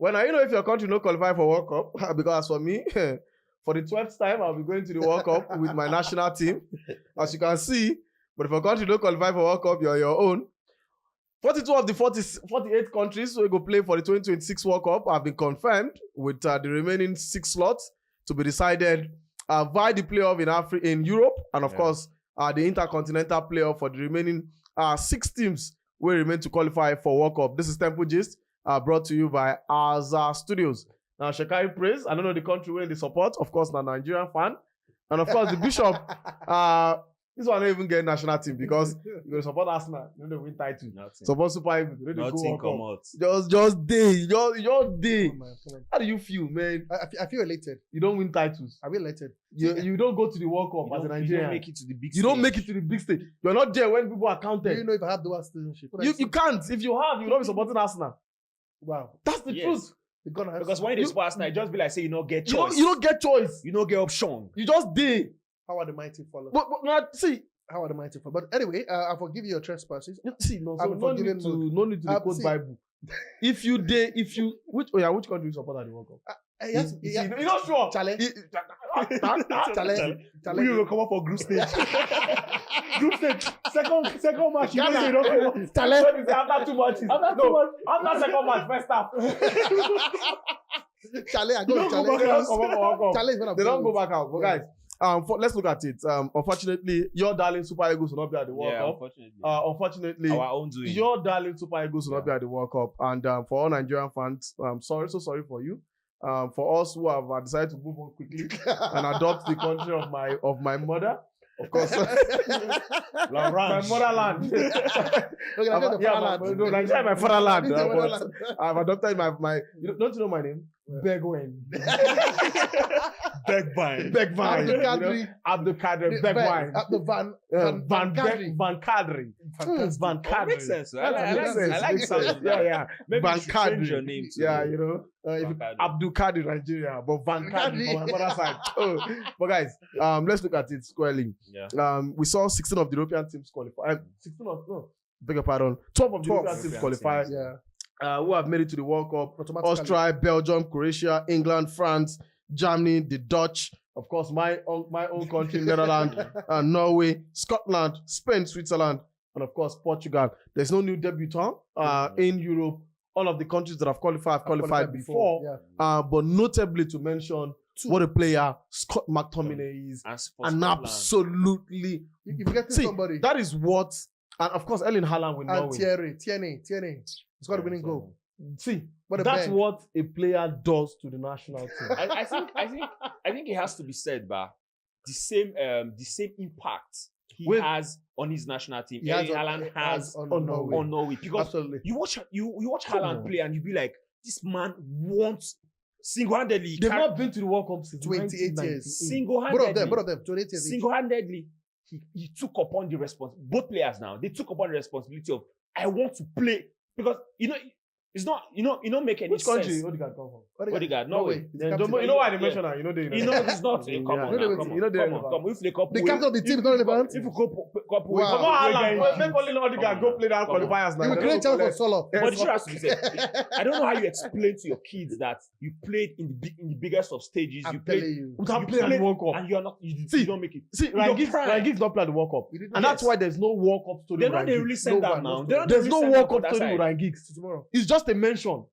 Well, now, if your country no qualify for World Cup, because for me, for the 12th time, I'll be going to the World Cup with my national team, as you can see. But if your country don't qualify for World Cup, you're your own. 42 of the 48 countries who go play for the 2026 World Cup have been confirmed, with the remaining 6 slots to be decided via the playoff in Europe, and of course, the intercontinental playoff for the remaining 6 teams will remain to qualify for World Cup. This is Temple Gist, brought to you by Azar Studios. Now, Shekai Praise, I don't know the country where they support, of course, the Nigerian fan. And of course, the Bishop, this one don't even get national team because you support Arsenal, you know they win title. Support Super Eagles, you know they go World Cup. Just day. How do you feel, man? I feel elated. You don't win titles. I feel elated. You don't go to the World Cup as a Nigerian. You don't make it to the big stage. You don't make it to the big stage. You're not there when people are counted. Do you know if I have dual citizenship? You can't. If you have, you'll not be supporting Arsenal. Wow. That's the truth. Because when you support Arsenal, it just be like say you don't get choice. You don't get choice. You don't get option. You just did. How are the mighty follow? But see. How are the mighty follow? But anyway, I forgive you your trespasses. See, no need to the quote Bible. Which country you support at the World Cup? You're not sure. Chale. We will come up for group stage. Group stage. Second match. You don't Chale. After 2 matches. After second match, first half. Chale, I go Chale. Chale, they don't go back out. But guys, let's look at it. Unfortunately, your darling Super Eagles will not be at the World Cup. Unfortunately, our own doing. Your darling Super Eagles will not be at the World Cup. And for all Nigerian fans, I'm so sorry for you. For us who have decided to move on quickly and adopt the country of my mother, of course, my motherland. Nigeria, my fatherland. I've adopted my. Don't you know my name? Begwin. Begvine. Abdul Kadri. Begwine. Van Kadri. Van Kadri. Makes sense. I like sound. Yeah. Maybe Van you should change your Kadri. name to Yeah, Abdul Kadri Nigeria, but Van Kadri from my mother's side. But guys, let's look at it squarely. Yeah. We saw 16 of the European teams qualify. 12 of the European teams qualify. Yeah. Who have made it to the World Cup: Austria, Belgium, Croatia, England, France, Germany, the Dutch, of course, my own country, Netherlands, Norway, Scotland, Spain, Switzerland, and of course Portugal. There's no new debutant in Europe. All of the countries that have qualified before. Yeah. But notably to mention what a player Scott McTominay is, and absolutely. If you get somebody, that is what, and of course Erling Haaland with Norway. Tierney. It's got a winning goal. See, that's what a player does to the national team. I think it has to be said, but the same impact he has on his national team. Haaland has on Norway. Because absolutely. you watch Haaland play and you be like, this man wants single-handedly. They've not been to the World Cup since 28 years. Single-handedly. Both of them, 28 years. Single-handedly, he took upon the responsibility. Both players now, they took upon the responsibility of, I want to play. Because, it's not, make any sense. Which country Odegaard come from? Odegaard, Norway. You know why they mention that? It's not. Come on. If they couple, the captain of the team is not relevant. If you couple, make only Odegaard go play that qualifiers now. You will create chance for Solo. But the truth has to be said, I don't know how you explain to your kids that you played in the biggest of stages. You played at the World Cup, and you don't make it. See, Ryan Giggs not play at the World Cup, and that's why there's no World Cup story. They're not really sent down now. There's no World Cup story with Ryan Giggs tomorrow. It's just a mention.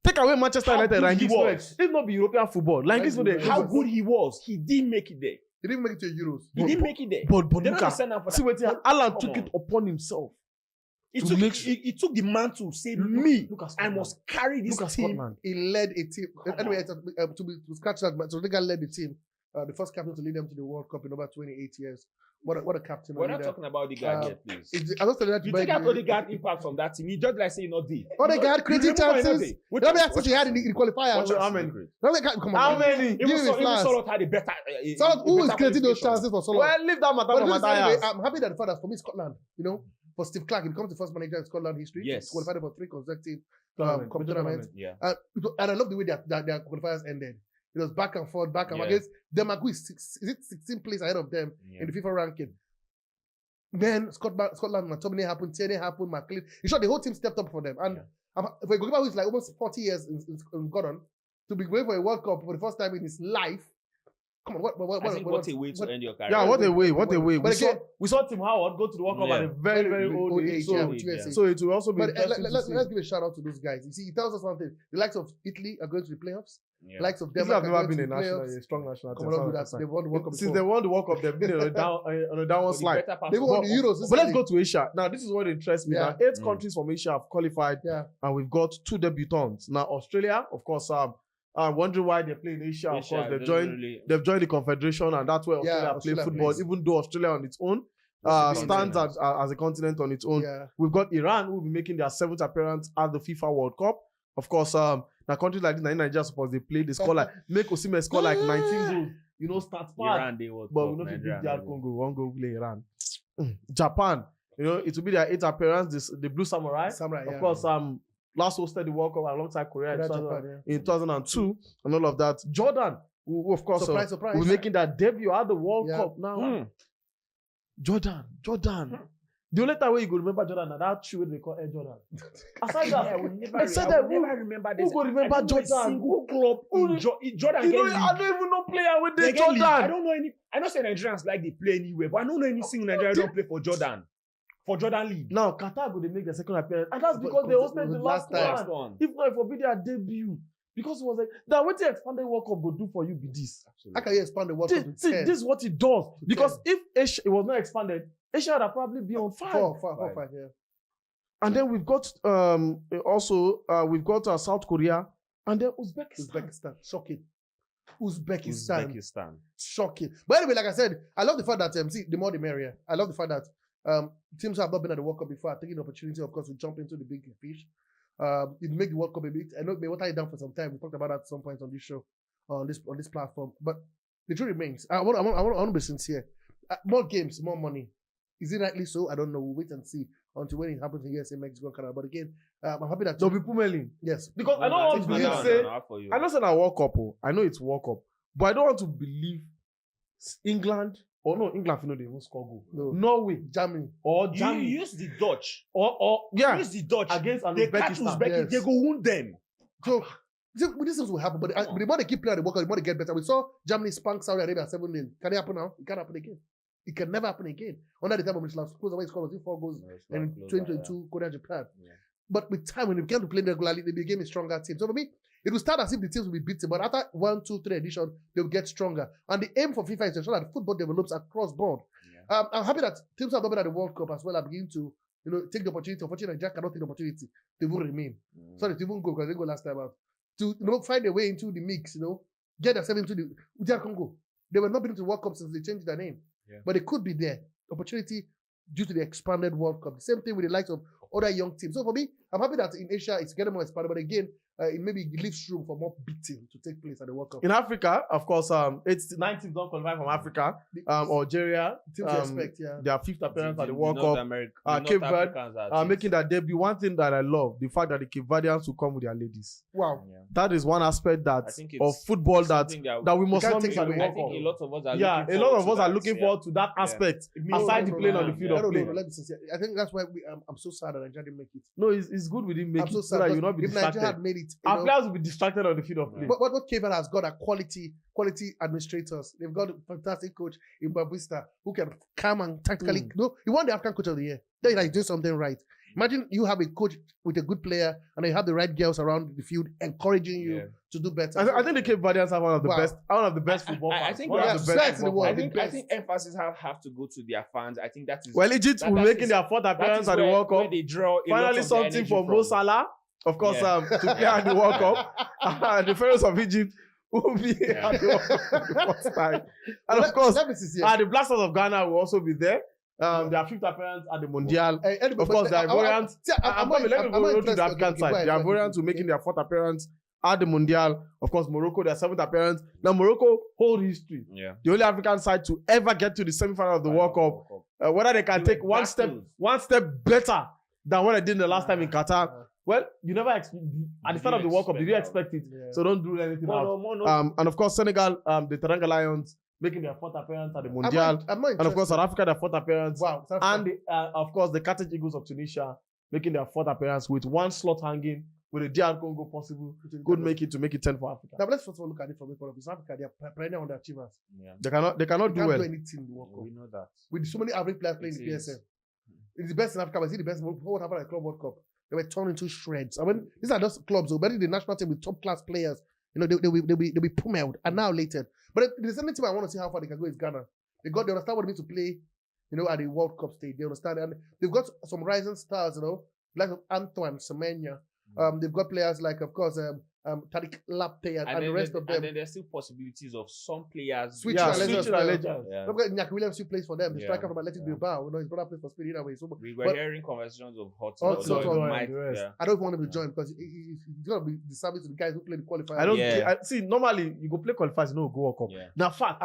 Take away Manchester United, Ryan Giggs. If not be European football, Ryan Giggs would. How good he was, he didn't make it there. He didn't make it to Euros. He didn't make it there. But see what Alan took it upon himself. He took the mantle. Say, I must carry this team. He led a team. Anyway, to scratch that, so the guy led the team. The first captain to lead them to the World Cup in over 28 years. What a captain. We're not talking about the guy yet, please. You take out Odegaard impact from that team. You just like saying not there. Odegaard creating chances. How many chances he had in the qualifiers? How many? How many? Even Solot had a better. Who is creating those chances for Solot? Well, leave that matter. Anyway, I'm happy that the fathers for me Scotland. For Steve Clarke, he becomes the first manager in Scotland history. Yes. Qualified for 3 consecutive tournaments. Yeah. And I love the way their qualifiers ended. It was back and forth, against Denmark, is it 16th place ahead of them in the FIFA ranking. Then Scotland, McTominay happened, Tierney happened, McLean. In short, the whole team stepped up for them. And For a goalkeeper who is like almost 40 years in Gordon, to be going for a World Cup for the first time in his life. Come on, what a way to end your career. Yeah, what a way. We saw Tim Howard go to the World Cup at a very, very old age. So it will also be interesting let's give a shout out to those guys. You see, it tells us one thing. The likes of Italy are going to the playoffs. Yeah. The likes of Italy Denmark have never been a strong national team. They've won the World Cup Since they won the World Cup, they've been on a downward slide. They won the Euros. But let's go to Asia. Now, this is what interests me. Now, 8 countries from Asia have qualified, and we've got 2 debutants. Now, Australia, of course, I'm wondering why they play in Asia. Of course, they've joined the Confederation, and that's where Australia play football. Even though Australia on its own stands as a continent on its own. Yeah. We've got Iran, who will be making their 7th appearance at the FIFA World Cup. Of course, now countries like this, Nigeria, suppose they play, they score like, make Oceania score like 19 goals. Start part. But we know to beat DR Congo, one goal play Iran. Japan, it will be their 8th appearance. The Blue Samurai. Of course, last hosted the World Cup alongside Korea in 2002 and all of that. Jordan, who of course, surprise, will be making their debut at the World Cup now. Jordan. The only time where you could remember Jordan, and that shoe they call Air Jordan. Aside that, I would never remember this. Who could remember Jordan? Who club in Jordan? I don't even know player with the Jordan. I don't know any. I know say Nigerians like they play anywhere, but I don't know any single Nigerian don't play for Jordan. For Jordan League. Now, Qatar go they make their second appearance. And that's because they hosted the last one. If not, it would be their debut. Because it was like, now what the expanded World Cup will do for you be this. How can you expand the World Cup to 10? See, this is what it does. Because if Asia, it was not expanded, Asia would have probably been on 5. 4, 5, yeah. And then we've got we've got South Korea and then Uzbekistan. Shocking. Uzbekistan. Shocking. But anyway, like I said, I love the fact that see, the more the merrier. I love the fact that teams who have not been at the World Cup before are taking the opportunity, of course, to jump into the big fish. It make the World Cup a bit. I know they will tie it down for some time. We talked about that at some point on this show, on this platform. But the truth remains. I want to be sincere. More games, more money. Is it rightly so? I don't know. We'll wait and see until when it happens in USA, Mexico, Canada. But again, I'm happy that they'll be pummeling. Yes, because I don't want to believe. I know it's not a World Cup. I know it's World Cup, but I don't want to believe England. England, they won't score goal. No. Norway, Germany. You use the Dutch. Use the Dutch. Against they catch Uzbekistan, they go wound them. So, these things will happen. But the more they keep playing the World Cup, the more they get better. We saw Germany spank Saudi Arabia 7-0. Can it happen now? It can't happen again. It can never happen again. Under the time of Michelin, close away scored 4 goals in 2022, Korea, Japan. Yeah. But with time, when they began to play regularly, they became a stronger team. So for me, it will start as if the teams will be beaten, but after 1, 2, 3 editions, they will get stronger. And the aim for FIFA is to ensure that football develops across board. Yeah. I'm happy that teams have not been at the World Cup as well are beginning to take the opportunity. Unfortunately, Jack cannot take the opportunity. They will remain. Sorry, they won't go because they go last time out. To find a way into the mix, get themselves into the DR Congo. They were not been to the World Cup since they changed their name. Yeah. But it could be there. Opportunity due to the expanded World Cup. The same thing with the likes of other young teams. So for me, I'm happy that in Asia it's getting more expanded. But again, it maybe leaves room for more beating to take place at the World Cup. In Africa, of course, 9 teams don't qualify from Africa. Algeria, their 5th appearance at the World Cup. Cape Verde making their debut. One thing that I love, the fact that the Cape Verdeans will come with their ladies. Wow. Yeah. That is one aspect of football that we must not miss at the World Cup. I think a lot of us are a lot of us are looking forward to that aspect aside the playing on the field of play. Let me say, I think that's why I'm so sad that Nigeria didn't make it. No, it's good we didn't make it so that you'll not be distracted. Nigeria had made it, our players will be distracted on the field of play. But what Cape Verde has got are quality administrators. They've got a fantastic coach in Babista who can come and tactically. He won the African Coach of the Year. Then he's doing something right. Imagine you have a coach with a good player and you have the right girls around the field encouraging you to do better. I think the Cape Verdeans have one of the best football fans. I think one of the best in the world. I think emphasis have to go to their fans. I think that is. Well, Egypt will be making their 4th appearance at the World Cup. They draw finally something for Mo Salah, of course, to play at the World Cup. The Pharaohs of Egypt will be at the World Cup for the first time. And of course, the Blasters of Ghana will also be there. Their 5th appearance at the Mondial. Of course, the Ivorians. Let me go to the African side. The Ivorians will making their 4th appearance at the Mondial. Of course, Morocco, their 7th appearance. Now, Morocco, whole history. Yeah. The only African side to ever get to the semi-final of the World Cup. Whether they can take one step better than what I did the last time in Qatar. Well, you never at the start of the World Cup, did you expect it? Yeah. So don't do anything else. And of course, Senegal, the Teranga Lions, making their 4th appearance at the Mondial. And of course, South Africa, their 4th appearance. Wow. And of course, the Carthage Eagles of Tunisia making their 4th appearance with 1 slot hanging, with a DR Congo possible, could make it 10 for Africa. Now let's first of all look at it from the point of view. South Africa, they are perennial underachievers. Yeah. They cannot do well. Anything in the World Cup. We know that. With so many average players playing in the PSL. It's the best in Africa, but it's the best. What happened at Club World Cup? They were torn into shreds. I mean, these are just clubs, already the national team with top class players. You know, they'll be pummeled, annihilated. But the only team I want to see how far they can go is Ghana. They understand what it means to play, you know, at the World Cup stage. They understand, and they've got some rising stars, you know, like Antoine Semenya. They've got players like, of course, Tariq Lapte and the rest of them. And then there's still possibilities of some players switching legends. Yeah. Look at Nyaki Williams, who plays for them. The striker from Athletic Bilbao. You know, his brother plays for Spain anyway. So, we were hearing conversations of Hot. I don't want him to join because he's going to be the service to the guys who play the qualifiers. I don't see. Normally, you go play qualifiers, you know, go World Cup. Yeah. Now, fact,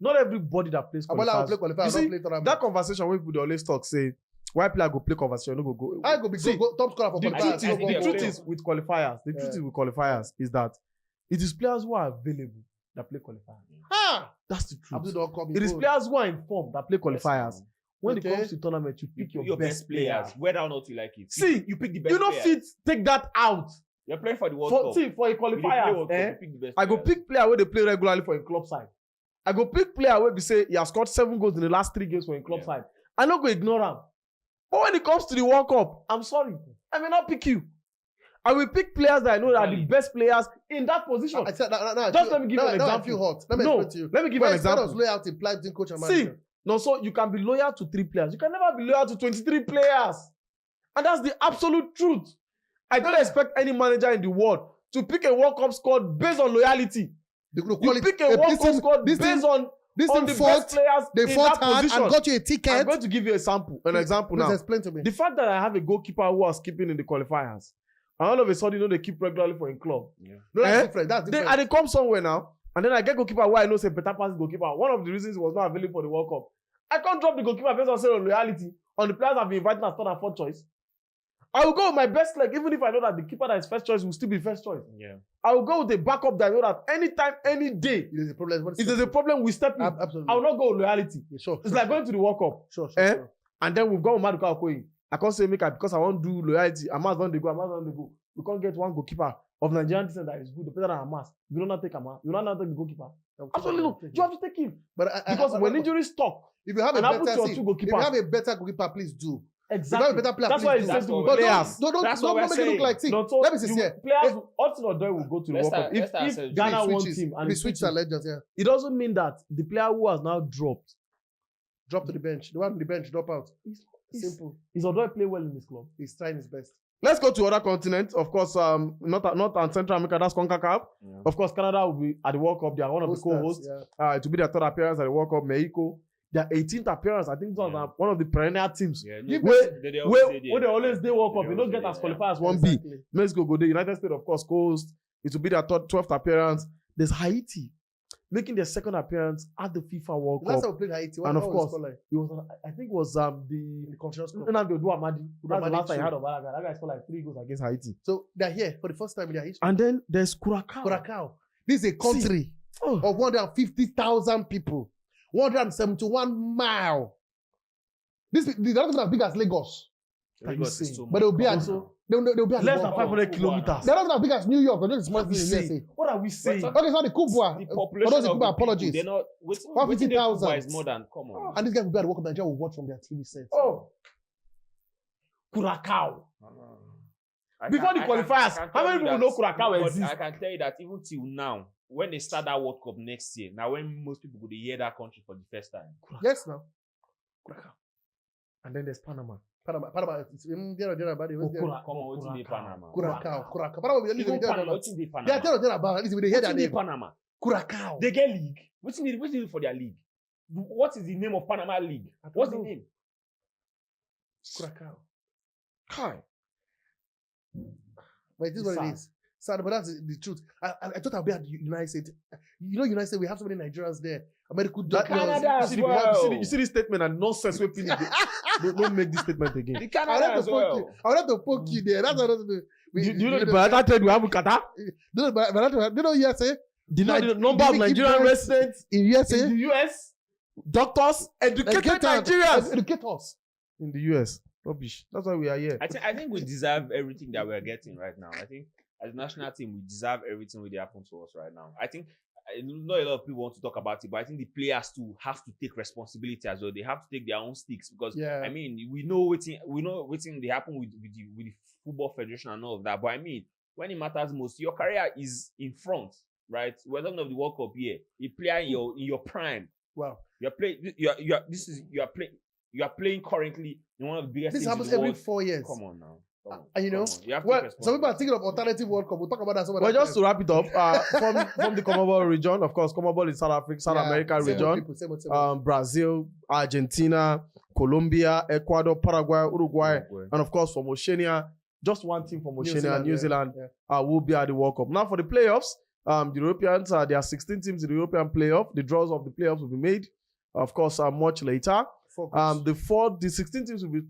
not everybody that plays qualifiers. Will play qualifiers. You see, that conversation when people always talk say, why player go play conversation? No go. I go be top scorer for qualifiers. The truth is with qualifiers. The truth is with qualifiers is that it is players who are available that play qualifiers. That's the truth. It is players who are informed that play qualifiers. When it comes to tournament, you pick your best players, whether or not you like it. See, you pick the best. You don't fit take that out. You're playing for the World Cup. See, for a qualifier, I go pick player where they play regularly for a club side. I go pick player where we say he has scored 7 goals in the last 3 games for a club side. I don't go ignore him. But when it comes to the World Cup, I'm sorry, I may not pick you. I will pick players that I know that are the best players in that position. Just let me give you an example. Let me give you an example. Loyalty implies between coach and manager. See, so you can be loyal to 3 players. You can never be loyal to 23 players. And that's the absolute truth. I don't expect any manager in the world to pick a World Cup squad based on loyalty. You pick a World Cup squad based on the best players they fought hard and got you a ticket. I'm going to give you an example now. Explain to me. The fact that I have a goalkeeper who was keeping in the qualifiers, and all of a sudden, you know, they keep regularly for a club. Yeah. No, that's different. That's different. They come somewhere now, and then I get goalkeeper who I know say better pass goalkeeper. One of the reasons he was not available for the World Cup. I can't drop the goalkeeper based on loyalty on the players I've been inviting as 3rd and 4th choice. I will go with my best leg, even if I know that the keeper that is first choice will still be first choice. Yeah. I will go with the backup that I know that anytime, any day, if there's a problem, we step in. Absolutely. I will not go with loyalty. Yeah, sure. It's like going to the World Cup. Sure. And then we've got Maduka Okoye. I can't say because I want to do loyalty. Hamas don't go. We can't get one goalkeeper of Nigerian descent that is good. The better than Hamas. You don't not take Hamas. You don't not take the goalkeeper. Absolutely no. You have to take him. Because when injuries talk, if you have a better goalkeeper, please do. Exactly. That's why it says to players. Don't make it look like thing. Let me see here. Players, Austin Odoi will go to the World Cup. If Ghana wants him and he switches legends, it doesn't mean that the player who has now dropped to the bench. The one on the bench drop out. Simple. Is Odoi play well in this club? He's trying his best. Let's go to other continents. Of course, not Central America. That's CONCACAF. Yeah. Of course, Canada will be at the World Cup. They are one of the co-hosts. Yeah. To be their 3rd appearance at the World Cup. Mexico. Their 18th appearance, I think it was one of the perennial teams. Yeah, where they always World Cup. They don't get as qualified as 1B. Exactly. Mexico go there. United States, of course, coast. It will be their 12th appearance. There's Haiti making their 2nd appearance at the FIFA World Cup. Last time we played Haiti, and of course, it was I think it was the Conference Cup. That's the last time I heard of that guy. That guy scored like 3 goals against Haiti. So they're here for the first time in their history. And then there's Curacao. This is a country of 150,000 people. 171 miles. They're not as big as Lagos. Lagos is too much. But they'll be at less than 500 kilometers. They're not as big as New York. They're just small things in USA. What are we saying? Okay, so the Kubwa. The population of the apologies. They're not. 150,000 is more than common. And this guy will be at work. Nigeria will watch from their TV sets. Curacao. Before the qualifiers, how many people know Curacao exists? I can tell you that even till now, when they start that World Cup next year, now when most people go to hear that country for the first time. Yes, now. Curacao. And then there's Panama. Panama. It's in there. Come on, what's in Panama? Curacao. Even Panama, what's in Panama? They are there about. They hear that name. Panama. Curacao. They get league. What's in it for their league? What is the name of Panama League? What's the name? Curacao. Kai. But it is what it is. Sad, but that's the truth. I thought I'd be at United States. You know, United States, we have so many Nigerians there. Medical doctors. You see this statement and nonsense where people don't make this statement again. The Canada as well. I would have to poke you there. That's what I do. You know the bilateral trade we have with Qatar? Do you know USA? Do you know the number of Nigerian residents in USA? In the US? Doctors, educated Nigerians. Educators. In the US. Rubbish. That's why we are here. I think we deserve everything that we're getting right now. I think as a national team, we deserve everything that happens to us right now. I think not a lot of people want to talk about it, but I think the players too have to take responsibility as well. They have to take their own sticks because I mean we know what they happen with the football federation and all of that. But I mean, when it matters most, your career is in front, right? We're talking of the World Cup here. You play in your prime. Wow. You are playing currently in one of the biggest. This happens every 4 years. Come on now. And you know, some people are thinking of alternative World Cup. We'll talk about that. Well, just to wrap it up, from the CONMEBOL region, of course, CONMEBOL is South Africa, South America region. Brazil, Argentina, Colombia, Ecuador, Paraguay, Uruguay, and of course from Oceania, just one team from Oceania, New Zealand, will be at the World Cup. Now for the playoffs, the Europeans, there are 16 teams in the European playoff. The draws of the playoffs will be made, of course, much later. The 16 teams will be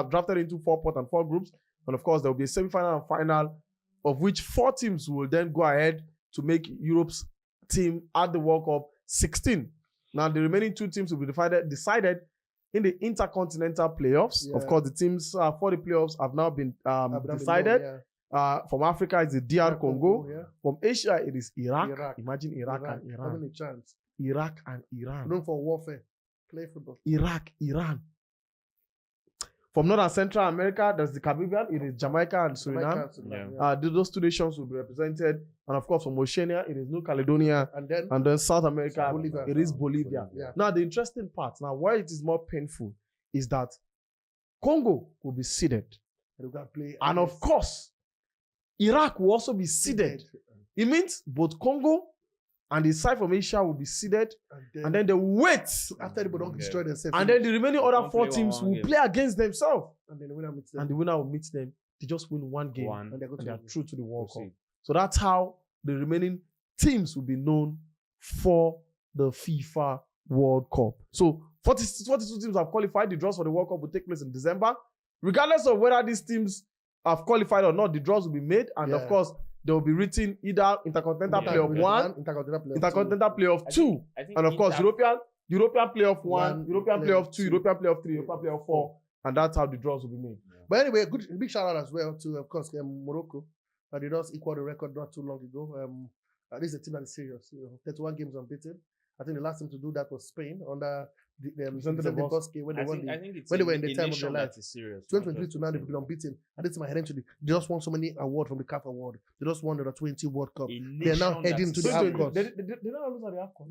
drafted into 4 pot and 4 groups. And of course, there will be a semi-final and final, of which 4 teams will then go ahead to make Europe's team at the World Cup 16. Now, the remaining 2 teams will be decided in the intercontinental playoffs. Of course, the teams for the playoffs have now been decided. From Africa, it's the DR Congo. From Asia, it is Iraq. Imagine Iraq and Iran. Having a chance. Iraq and Iran. Known for warfare. Play football. Iraq, Iran. From North and Central America, there's the Caribbean. It is Jamaica and Suriname. Those 2 nations will be represented. And of course, from Oceania, it is New Caledonia. And then South America, it is Bolivia. Now, the interesting part, why it is more painful, is that Congo will be seeded. And of course, Iraq will also be seeded. It means both Congo and the side from Asia will be seeded, and then they wait after they don't destroy themselves. And then the remaining other 4 teams will play against themselves, and then the winner will meet them. They just win 1 game, and they are through to the World Cup. So that's how the remaining teams will be known for the FIFA World Cup. So 42 teams have qualified. The draws for the World Cup will take place in December. Regardless of whether these teams have qualified or not, the draws will be made, and of course, they will be written either Intercontinental Playoff 1, Intercontinental Playoff 2, and of course European Playoff 1, European Playoff 2, European Playoff 3, European Playoff 4, and that's how the draws will be made. But anyway, big shout out as well to, of course, Morocco. They just equaled the record not too long ago. This is a team that is serious. 31 games unbeaten. I think the last time to do that was Spain under the Bosque when they were in the time of their life. 2023 to now they've been unbeaten. And this is my heading to they just won so many awards from the CAF award. They just won the 20 World Cup. They're now heading to the AFCON. They don't lose at the AFCON.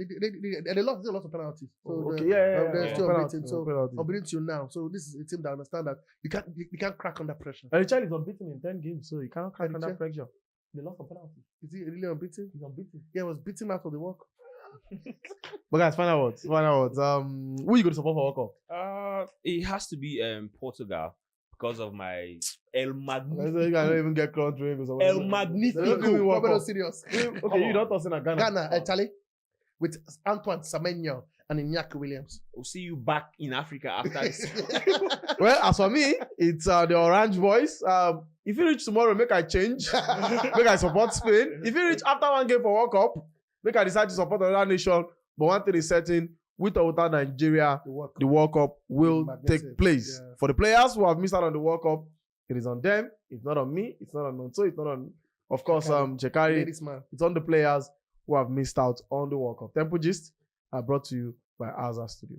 They lost of penalties. So they're still unbeaten. So unbeaten till now. So this is a team that understand that you can't crack under pressure. And the child is unbeaten in 10 games, so you cannot crack under pressure. They lost of penalties. Is he really unbeaten? He's unbeaten. Yeah, he was beaten out of the World Cup. But guys, final words. Who are you going to support for World Cup? It has to be Portugal because of my El Magnifico. You can't even get crowned. El Magnifico. Serious. Okay, you don't toss in a Ghana. Ghana, Charlie, with Antoine Semenyo and Iñaki Williams. We'll see you back in Africa after this. Well, as for me, it's the Orange Boys. If you reach tomorrow, make I change. Make I support Spain. If you reach after 1 game for World Cup, make I decide to support another nation. But one thing is certain, with or without Nigeria, the World Cup will take place. Yeah. For the players who have missed out on the World Cup, it is on them. It's not on me. It's not on Nonso. It's not on, of course, Chekari. It's on the players who have missed out on the World Cup. Tempo Gist are brought to you by Azar Studio.